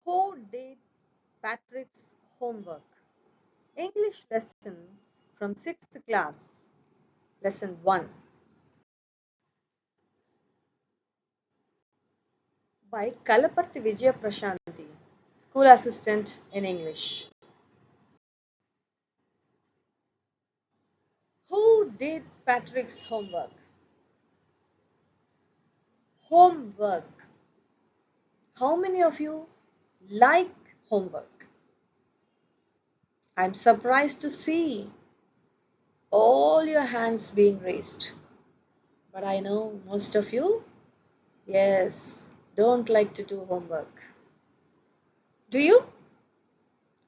Who did Patrick's homework? English lesson from 6th class, lesson 1 by Kalaparthi Vijaya Prasanthi, school assistant in English. Who did Patrick's homework? Homework. How many of you like homework? I'm surprised to see all your hands being raised. But I know most of you, yes, don't like to do homework. Do you?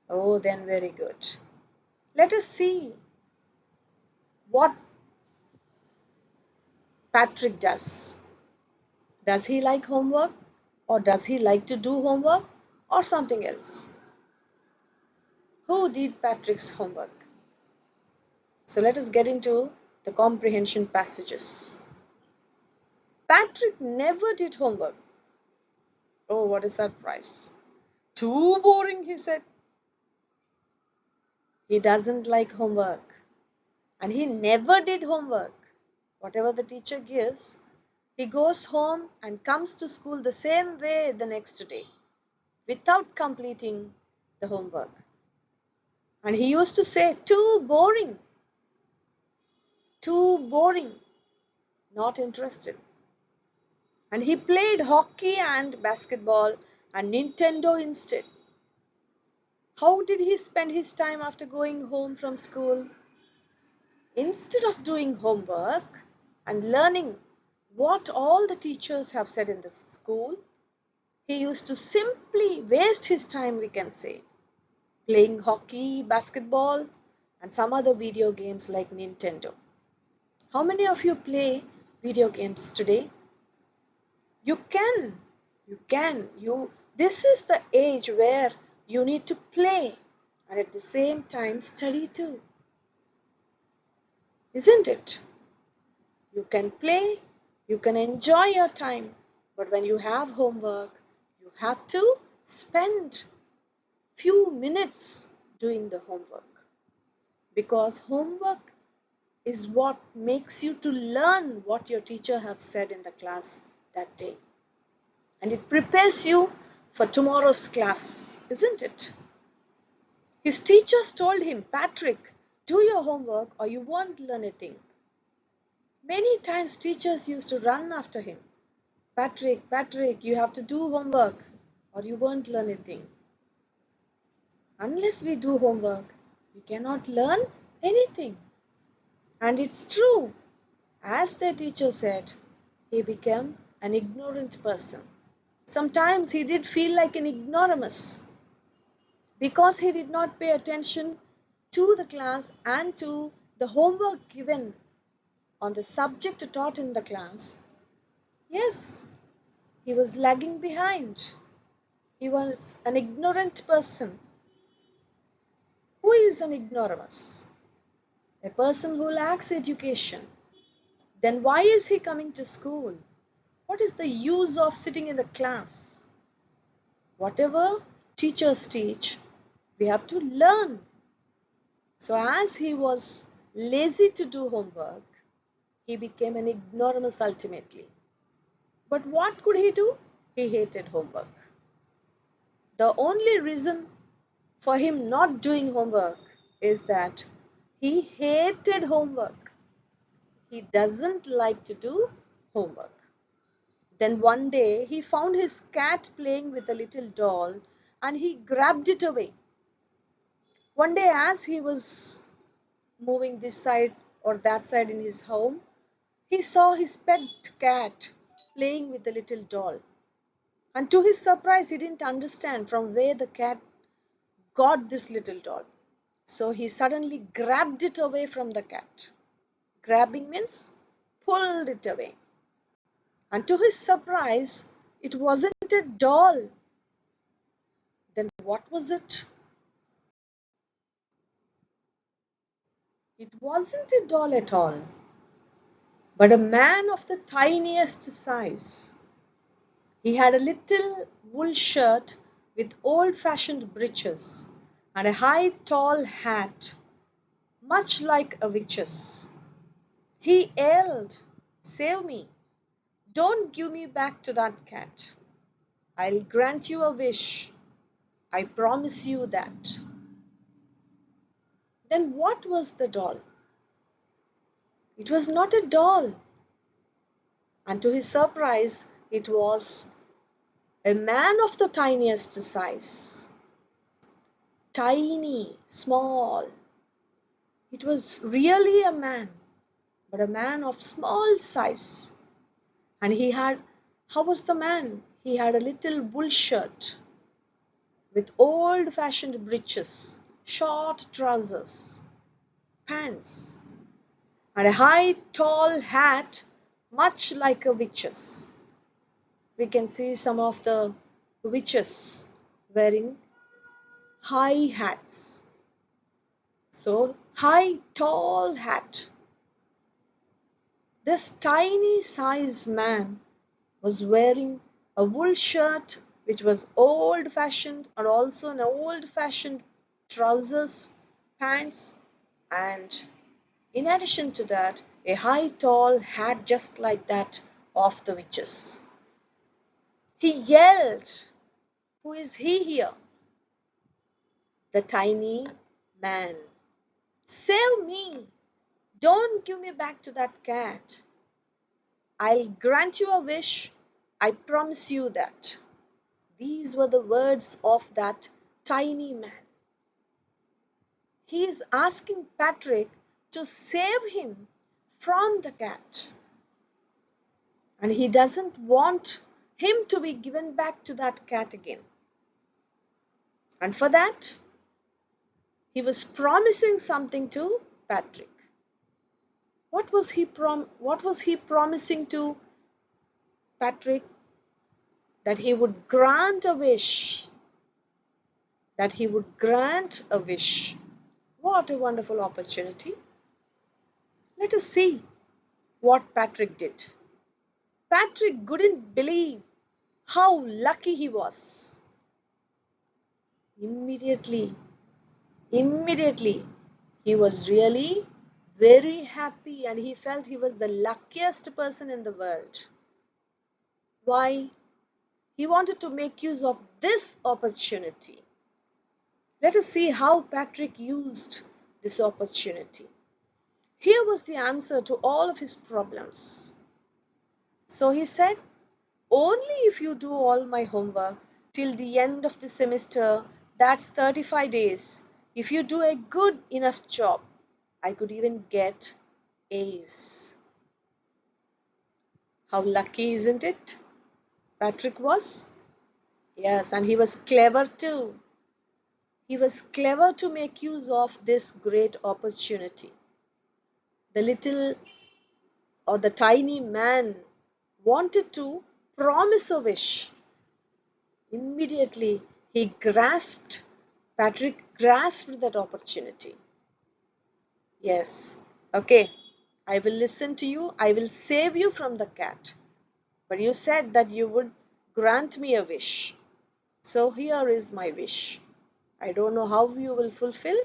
Oh, then very good. Let us see what Patrick does. Does he like homework? Or does he like to do homework? Or something else? Who did Patrick's homework? So let us get into the comprehension passages. Patrick never did homework. Oh, what a surprise. Too boring, he said. He doesn't like homework. And he never did homework. Whatever the teacher gives, he goes home and comes to school the same way the next day without completing the homework. And he used to say, too boring, not interested. And he played hockey and basketball and Nintendo instead. How did he spend his time after going home from school? Instead of doing homework and learning what all the teachers have said in the school, he used to simply waste his time, we can say, playing hockey, basketball, and some other video games like Nintendo. How many of you play video games today? You can. This is the age where you need to play and at the same time study too. Isn't it? You can play, you can enjoy your time, but when you have homework, you have to spend few minutes doing the homework, because homework is what makes you to learn what your teacher have said in the class that day, and it prepares you for tomorrow's class, isn't it? His teachers told him, Patrick, do your homework or you won't learn a thing. Many times teachers used to run after him. Patrick, you have to do homework or you won't learn a thing. Unless we do homework, we cannot learn anything. And it's true. As their teacher said, he became an ignorant person. Sometimes he did feel like an ignoramus because he did not pay attention to the class and to the homework given on the subject taught in the class. Yes, he was lagging behind. He was an ignorant person. Who is an ignoramus? A person who lacks education. Then why is he coming to school? What is the use of sitting in the class? Whatever teachers teach, we have to learn. So as he was lazy to do homework, he became an ignoramus ultimately. But what could he do? He hated homework. The only reason for him not doing homework is that he hated homework. He doesn't like to do homework. Then one day he found his cat playing with a little doll and he grabbed it away. One day as he was moving this side or that side in his home, he saw his pet cat playing with the little doll. And to his surprise, he didn't understand from where the cat got this little doll. So he suddenly grabbed it away from the cat. Grabbing means pulled it away. And to his surprise, it wasn't a doll. Then what was it? It wasn't a doll at all, but a man of the tiniest size. He had a little wool shirt with old-fashioned breeches and a high tall hat, much like a witch's. He yelled, "Save me! Don't give me back to that cat. I'll grant you a wish. I promise you that." Then what was the doll? It was not a doll, and to his surprise, it was a man of the tiniest size. Tiny, small. It was really a man, but a man of small size. And how was the man? He had a little wool shirt with old-fashioned breeches, short trousers, pants, and a high, tall hat, much like a witch's. We can see some of the witches wearing high hats. So, high, tall hat. This tiny sized man was wearing a wool shirt which was old fashioned, and also an old fashioned trousers, pants, and in addition to that, a high tall hat just like that of the witches. He yelled, "Who is he here?" The tiny man. "Save me! Don't give me back to that cat. I'll grant you a wish. I promise you that." These were the words of that tiny man. He is asking Patrick to save him from the cat. And he doesn't want him to be given back to that cat again. And for that, he was promising something to Patrick. What was he promising to Patrick? That he would grant a wish. That he would grant a wish. What a wonderful opportunity. Let us see what Patrick did. Patrick couldn't believe how lucky he was. Immediately, he was really very happy, and he felt he was the luckiest person in the world. Why? He wanted to make use of this opportunity. Let us see how Patrick used this opportunity. Here was the answer to all of his problems. So he said, "Only if you do all my homework till the end of the semester, that's 35 days, if you do a good enough job, I could even get A's." How lucky, isn't it? Patrick was. Yes, and he was clever too. He was clever to make use of this great opportunity. The little or the tiny man wanted to promise a wish. Immediately, Patrick grasped that opportunity. Yes, okay, I will listen to you. I will save you from the cat. But you said that you would grant me a wish. So here is my wish. I don't know how you will fulfill,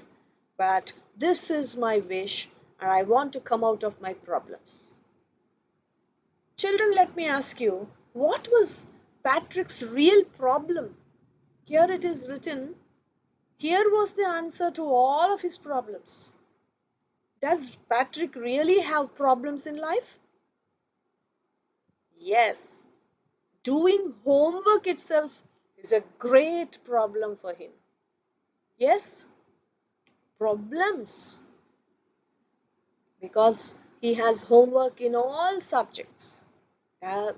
but this is my wish, and I want to come out of my problems. Children, let me ask you, what was Patrick's real problem? Here it is written, here was the answer to all of his problems. Does Patrick really have problems in life? Yes. Doing homework itself is a great problem for him. Yes, problems. Because he has homework in all subjects.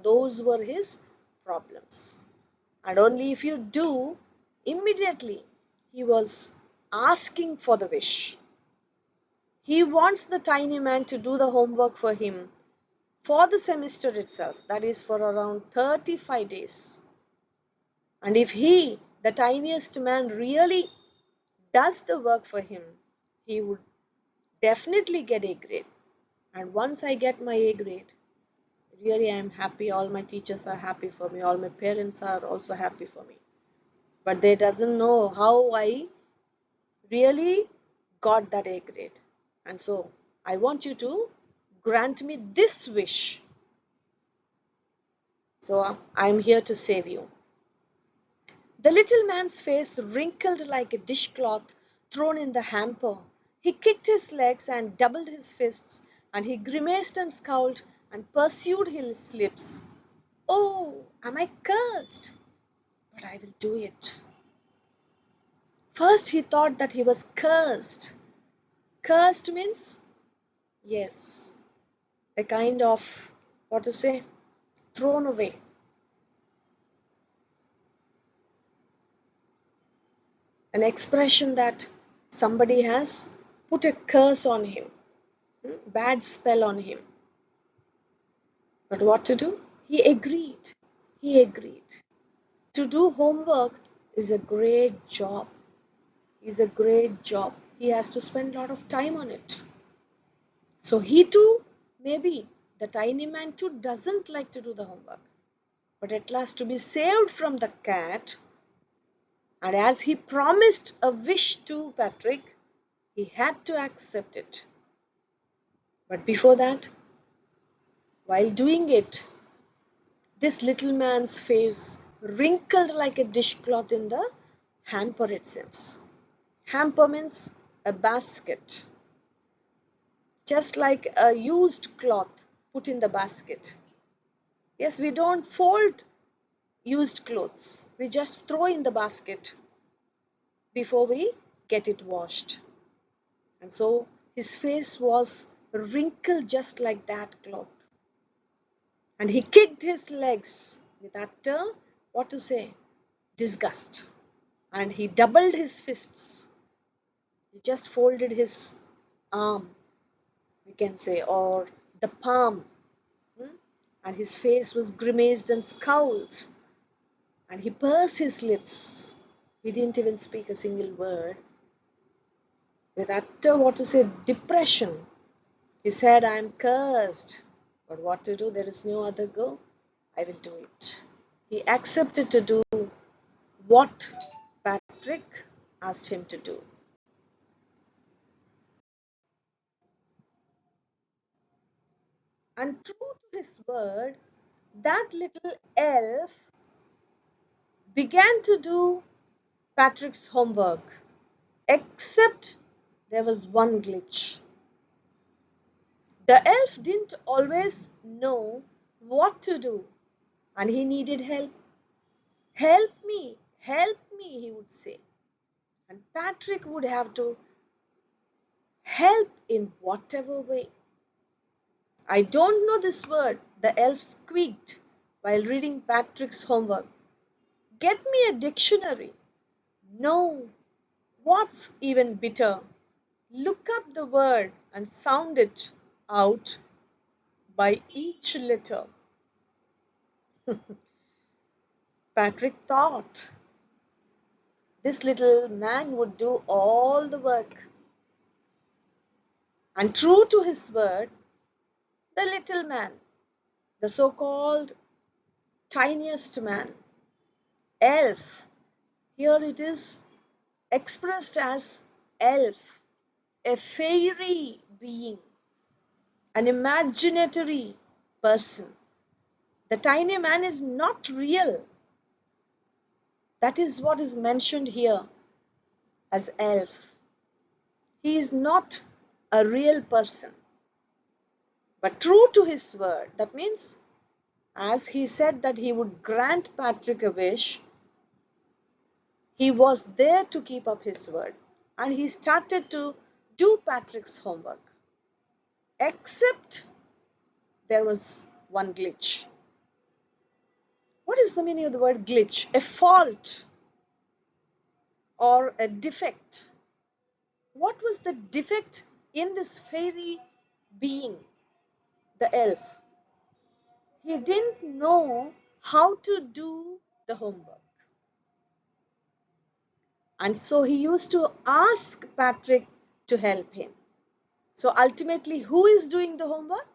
Those were his problems. And only if you do, immediately he was asking for the wish. He wants the tiny man to do the homework for him for the semester itself, that is for around 35 days. And if he, the tiniest man, really does the work for him, he would definitely get A grade. And once I get my A grade, really I am happy, all my teachers are happy for me, all my parents are also happy for me. but they doesn't know how I really got that A grade. And so I want you to grant me this wish. So I'm here to save you. The little man's face wrinkled like a dishcloth thrown in the hamper. He kicked his legs and doubled his fists, and he grimaced and scowled and pursued his lips. Oh, am I cursed? But I will do it. First, he thought that he was cursed. Cursed means, yes, a kind of, what to say, thrown away. An expression that somebody has put a curse on him, bad spell on him. But what to do? He agreed. He agreed. To do homework is a great job. Is a great job. He has to spend a lot of time on it. So he too, maybe the tiny man too doesn't like to do the homework. But at last to be saved from the cat, and as he promised a wish to Patrick, he had to accept it. But before that, while doing it, this little man's face wrinkled like a dishcloth in the hamper, it seems. Hamper means a basket, just like a used cloth put in the basket. Yes, we don't fold used clothes, we just throw in the basket before we get it washed. And so his face was wrinkled just like that cloth. And he kicked his legs with utter, what to say, disgust. And he doubled his fists. He just folded his arm, we can say, or the palm. And his face was grimaced and scowled. And he pursed his lips. He didn't even speak a single word. With utter, what to say, depression. He said, I am cursed. But what to do? There is no other go. I will do it. He accepted to do what Patrick asked him to do. And true to his word, that little elf began to do Patrick's homework, except there was one glitch. The elf didn't always know what to do, and he needed help. Help me, he would say. And Patrick would have to help in whatever way. I don't know this word, the elf squeaked while reading Patrick's homework. Get me a dictionary. No, what's even bitter? Look up the word and sound it out by each letter. Patrick thought this little man would do all the work. And true to his word, the little man, the so called tiniest man, elf, here it is expressed as elf, a fairy being, an imaginary person. The tiny man is not real. That is what is mentioned here as elf. He is not a real person, but true to his word. That means, as he said that he would grant Patrick a wish, he was there to keep up his word. And he started to do Patrick's homework. Except there was one glitch. What is the meaning of the word glitch? A fault or a defect. What was the defect in this fairy being, the elf? He didn't know how to do the homework. And so he used to ask Patrick to help him. So ultimately, who is doing the homework?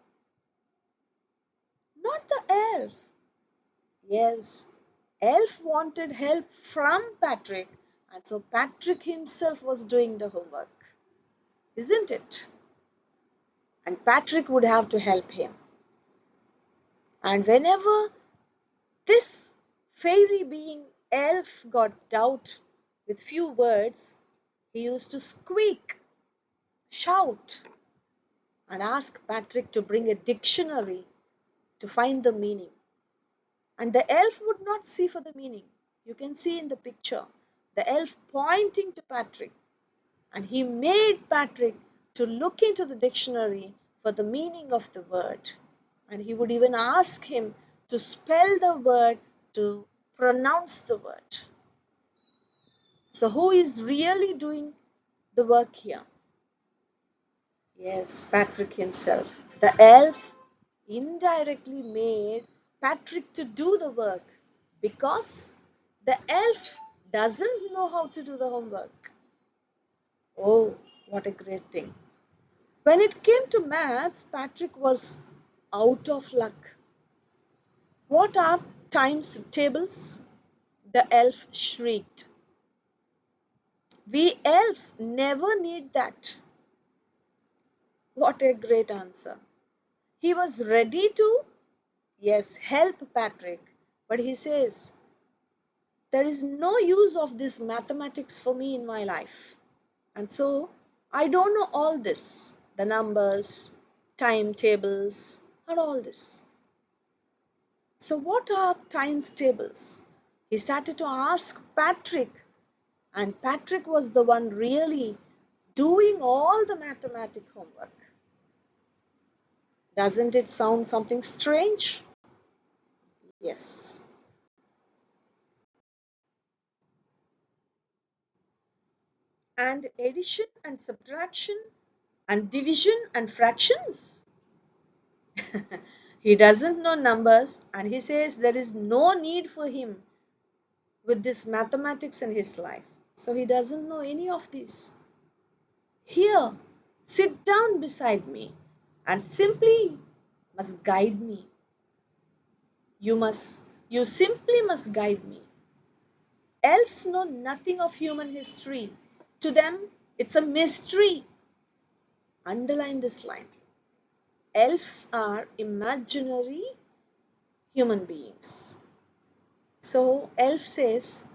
Not the elf. Yes, Elf wanted help from Patrick, and so Patrick himself was doing the homework, isn't it? And Patrick would have to help him. And whenever this fairy being Elf got doubt with few words, he used to squeak, shout, and ask Patrick to bring a dictionary to find the meaning. And the elf would not see for the meaning. You can see in the picture the elf pointing to Patrick, and he made Patrick to look into the dictionary for the meaning of the word. And he would even ask him to spell the word, to pronounce the word. So, who is really doing the work here? Yes, Patrick himself. The elf indirectly made Patrick to do the work because the elf doesn't know how to do the homework. Oh, what a great thing. When it came to maths, Patrick was out of luck. What are times tables? The elf shrieked. We elves never need that. What a great answer. He was ready to, yes, help Patrick, but he says, there is no use of this mathematics for me in my life. And so I don't know all this, the numbers, timetables, and all this. So, what are times tables? He started to ask Patrick, and Patrick was the one really doing all the mathematic homework. Doesn't it sound something strange? Yes. And addition and subtraction and division and fractions. He doesn't know numbers, and he says there is no need for him with this mathematics in his life. So he doesn't know any of this. Here, sit down beside me and simply must guide me. You simply must guide me. Elves know nothing of human history. To them, it's a mystery. Underline this line. Elves are imaginary human beings. So, elf says,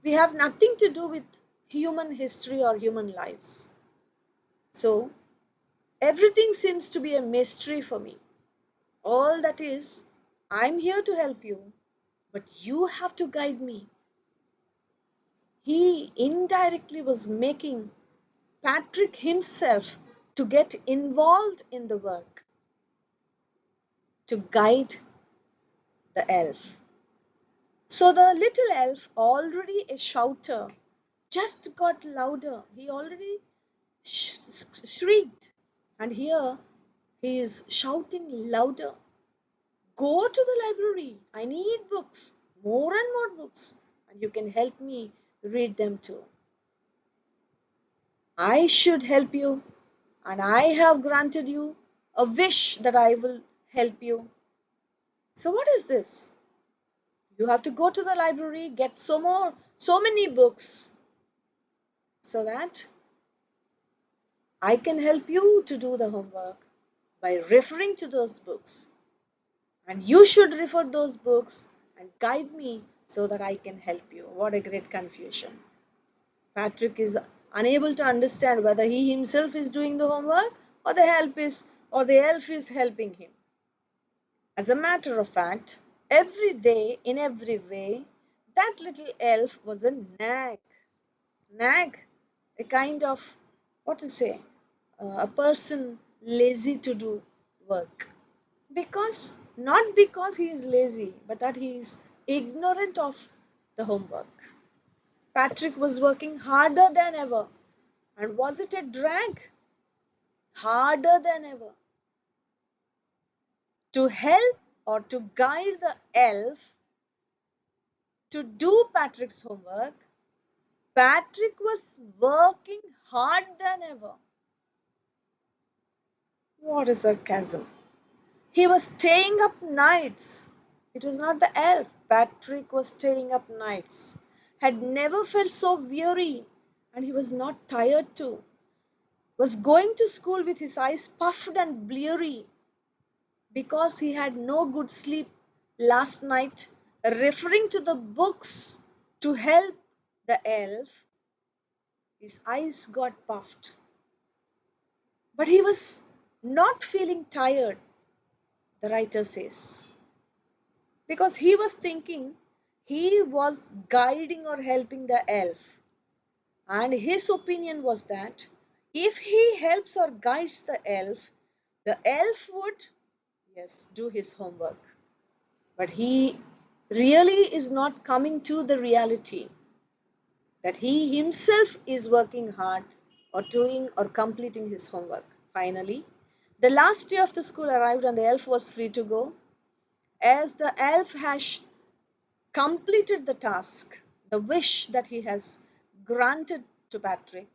we have nothing to do with human history or human lives. So, everything seems to be a mystery for me. All that is, I'm here to help you, but you have to guide me. He indirectly was making Patrick himself to get involved in the work, to guide the elf. So the little elf, already a shouter, just got louder. He already shrieked. And here he is shouting louder. Go to the library. I need books, more and more books. And you can help me read them too. I should help you, and I have granted you a wish that I will help you. So what is this? You have to go to the library, get so many books, so that I can help you to do the homework by referring to those books. And you should refer those books and guide me so that I can help you. What a great confusion. Patrick is unable to understand whether he himself is doing the homework or the elf is helping him. As a matter of fact, every day in every way, that little elf was a nag. Nag, a kind of, what to say, a person lazy to do work. Not because he is lazy, but that he is ignorant of the homework. Patrick was working harder than ever. And was it a drag? Harder than ever. To help or to guide the elf to do Patrick's homework, Patrick was working hard than ever. What a sarcasm. He was staying up nights. It was not the elf. Patrick was staying up nights, had never felt so weary, and he was not tired too. Was going to school with his eyes puffed and bleary because he had no good sleep last night, referring to the books to help the elf. His eyes got puffed. But he was not feeling tired, the writer says, because he was thinking he was guiding or helping the elf. And his opinion was that if he helps or guides the elf would, yes, do his homework. But he really is not coming to the reality that he himself is working hard or doing or completing his homework. Finally, the last day of the school arrived and the elf was free to go. As the elf has completed the task, the wish that he has granted to Patrick,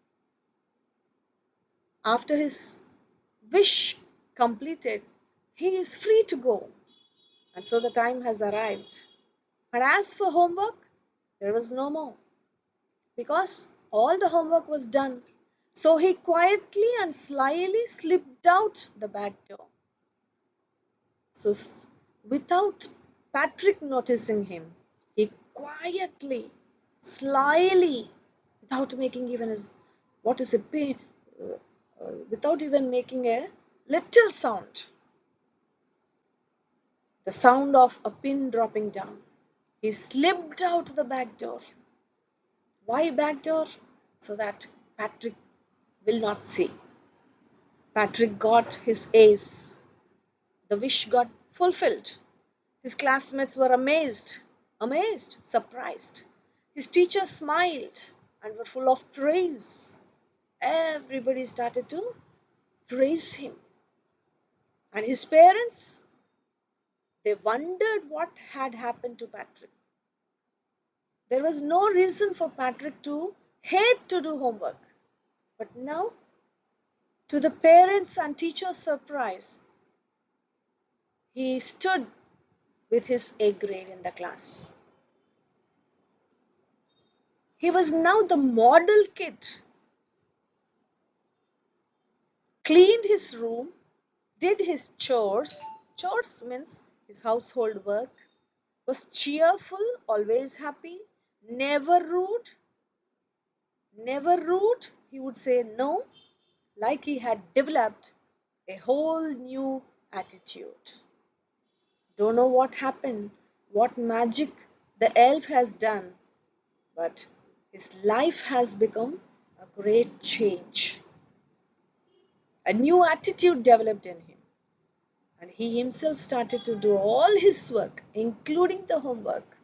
after his wish completed, he is free to go. And so the time has arrived. And as for homework, there was no more because all the homework was done. So he quietly and slyly slipped out the back door. So, without Patrick noticing him, he quietly, slyly, without making even his, what is it, without even making a little sound, the sound of a pin dropping down, he slipped out the back door. Why back door? So that Patrick will not see. Patrick got his ace. The wish got fulfilled. His classmates were amazed, surprised. His teachers smiled and were full of praise. Everybody started to praise him. And his parents, they wondered what had happened to Patrick. There was no reason for Patrick to hate to do homework. But now, to the parents' and teachers' surprise, he stood with his A grade in the class. He was now the model kid. Cleaned his room, did his chores. Chores means his household work. Was cheerful, always happy, never rude. Never rude, he would say no, like he had developed a whole new attitude. Don't know what happened, what magic the elf has done, but his life has become a great change. A new attitude developed in him, and he himself started to do all his work, including the homework,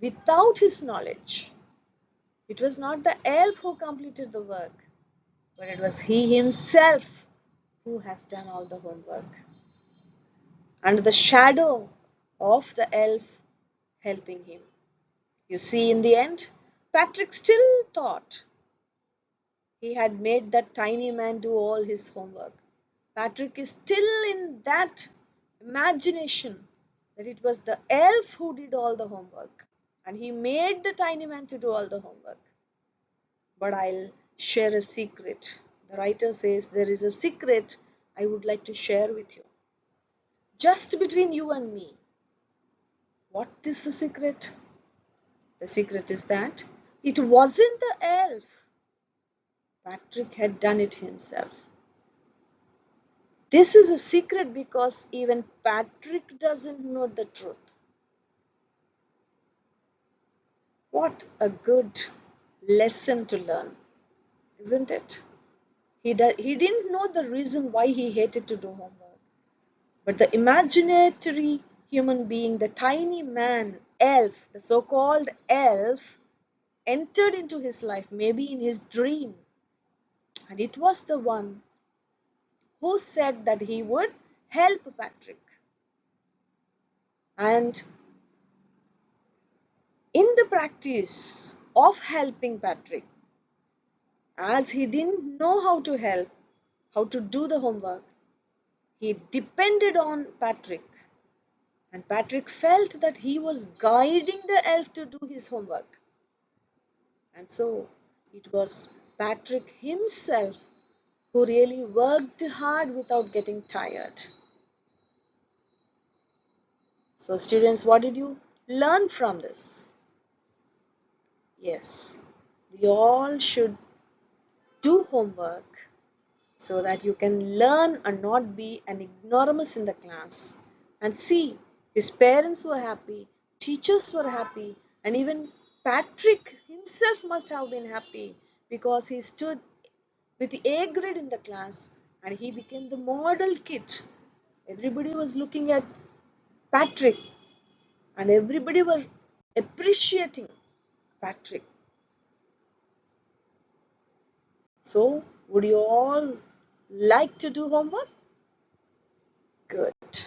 without his knowledge. It was not the elf who completed the work, but it was he himself who has done all the homework. Under the shadow of the elf helping him. You see, in the end, Patrick still thought he had made that tiny man do all his homework. Patrick is still in that imagination that it was the elf who did all the homework and he made the tiny man to do all the homework. But I'll share a secret. The writer says there is a secret I would like to share with you. Just between you and me. What is the secret? The secret is that it wasn't the elf. Patrick had done it himself. This is a secret because even Patrick doesn't know the truth. What a good lesson to learn, isn't it? He didn't know the reason why he hated to do homework. But the imaginary human being, the tiny man, elf, the so-called elf, entered into his life, maybe in his dream. And it was the one who said that he would help Patrick. And in the practice of helping Patrick, as he didn't know how to help, how to do the homework, he depended on Patrick. And Patrick felt that he was guiding the elf to do his homework. And so it was Patrick himself who really worked hard without getting tired. So, students, what did you learn from this? Yes, we all should do homework so that you can learn and not be an ignoramus in the class. And see, his parents were happy, teachers were happy, and even Patrick himself must have been happy because he stood with the A grade in the class and he became the model kid. Everybody was looking at Patrick and everybody were appreciating Patrick. So, would you all like to do homework? Good.